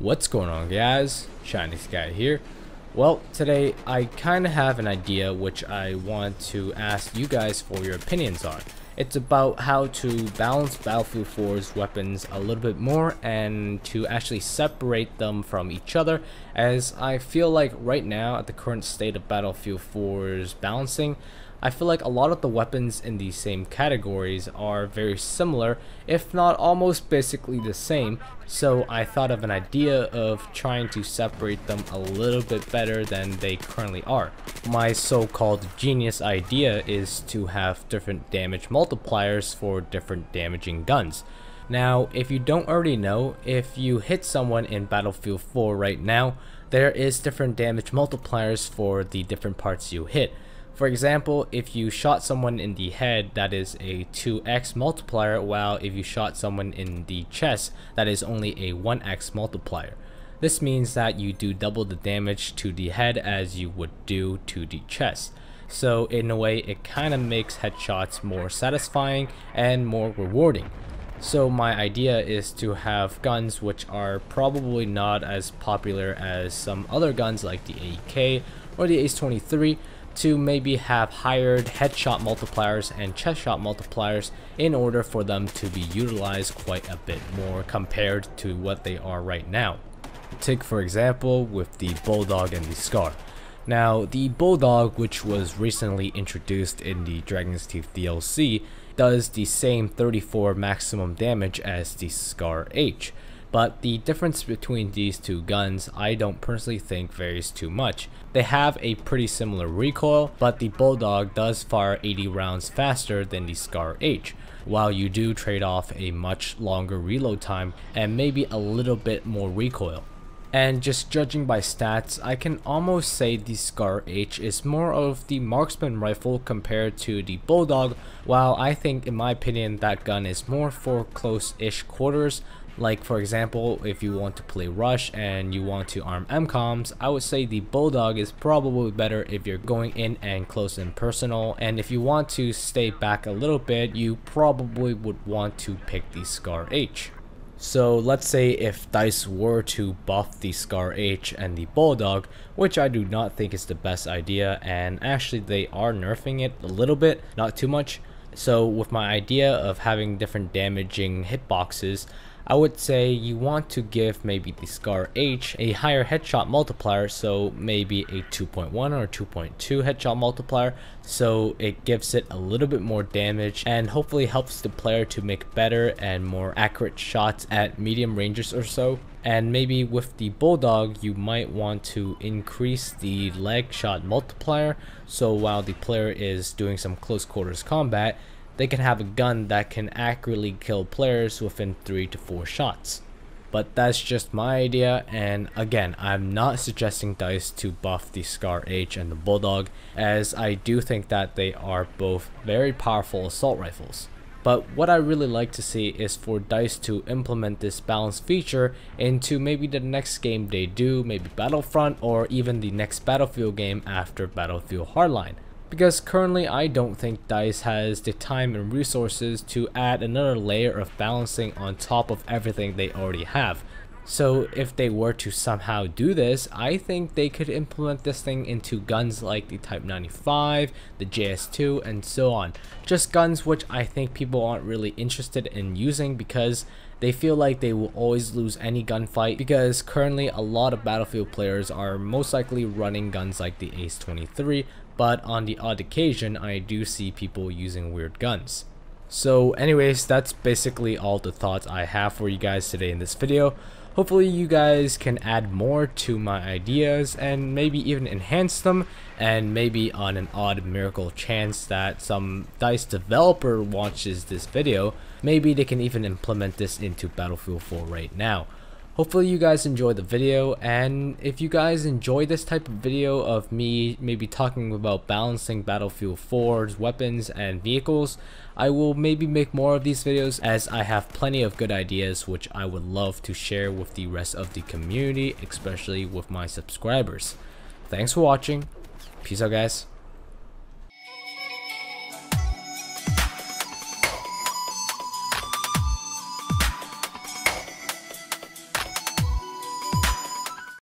What's going on, guys? Shiny Sky here. Well, today I kind of have an idea which I want to ask you guys for your opinions on. It's about how to balance Battlefield 4's weapons a little bit more and to actually separate them from each other, as I feel like right now at the current state of Battlefield 4's balancing, I feel like a lot of the weapons in these same categories are very similar, if not almost basically the same, so I thought of an idea of trying to separate them a little bit better than they currently are. My so-called genius idea is to have different damage multipliers for different damaging guns. Now, if you don't already know, if you hit someone in Battlefield 4 right now, there is different damage multipliers for the different parts you hit. For example, if you shot someone in the head, that is a 2x multiplier, while if you shot someone in the chest, that is only a 1x multiplier. This means that you do double the damage to the head as you would do to the chest. So in a way, it kind of makes headshots more satisfying and more rewarding. So my idea is to have guns which are probably not as popular as some other guns like the AK or the Ace-23, to maybe have higher headshot multipliers and chest shot multipliers in order for them to be utilized quite a bit more compared to what they are right now. Take for example with the Bulldog and the Scar. Now the Bulldog, which was recently introduced in the Dragon's Teeth DLC, does the same 34 maximum damage as the Scar H. But the difference between these two guns I don't personally think varies too much. They have a pretty similar recoil, but the Bulldog does fire 80 rounds faster than the Scar H, while you do trade off a much longer reload time and maybe a little bit more recoil. And just judging by stats, I can almost say the Scar H is more of the marksman rifle compared to the Bulldog, while I think in my opinion that gun is more for close-ish quarters. Like for example, if you want to play rush and you want to arm MCOMs, I would say the Bulldog is probably better if you're going in and close and personal, and if you want to stay back a little bit, you probably would want to pick the Scar H. So let's say if DICE were to buff the Scar H and the Bulldog, which I do not think is the best idea, and actually they are nerfing it a little bit, not too much. So with my idea of having different damaging hitboxes, I would say you want to give maybe the Scar H a higher headshot multiplier, so maybe a 2.1 or 2.2 headshot multiplier, so it gives it a little bit more damage and hopefully helps the player to make better and more accurate shots at medium ranges or so. And maybe with the Bulldog you might want to increase the leg shot multiplier, so while the player is doing some close quarters combat, they can have a gun that can accurately kill players within 3 to 4 shots. But that's just my idea, and again, I'm not suggesting DICE to buff the Scar H and the Bulldog, as I do think that they are both very powerful assault rifles. But what I really like to see is for DICE to implement this balance feature into maybe the next game they do, maybe Battlefront, or even the next Battlefield game after Battlefield Hardline. Because currently I don't think DICE has the time and resources to add another layer of balancing on top of everything they already have. So if they were to somehow do this, I think they could implement this thing into guns like the Type 95, the JS2, and so on. Just guns which I think people aren't really interested in using because they feel like they will always lose any gunfight, because currently a lot of Battlefield players are most likely running guns like the Ace-23, but on the odd occasion I do see people using weird guns. So anyways, that's basically all the thoughts I have for you guys today in this video. Hopefully you guys can add more to my ideas and maybe even enhance them, and maybe on an odd miracle chance that some DICE developer watches this video, maybe they can even implement this into Battlefield 4 right now. Hopefully you guys enjoyed the video, and if you guys enjoy this type of video of me maybe talking about balancing Battlefield 4's weapons and vehicles, I will maybe make more of these videos, as I have plenty of good ideas which I would love to share with the rest of the community, especially with my subscribers. Thanks for watching. Peace out, guys.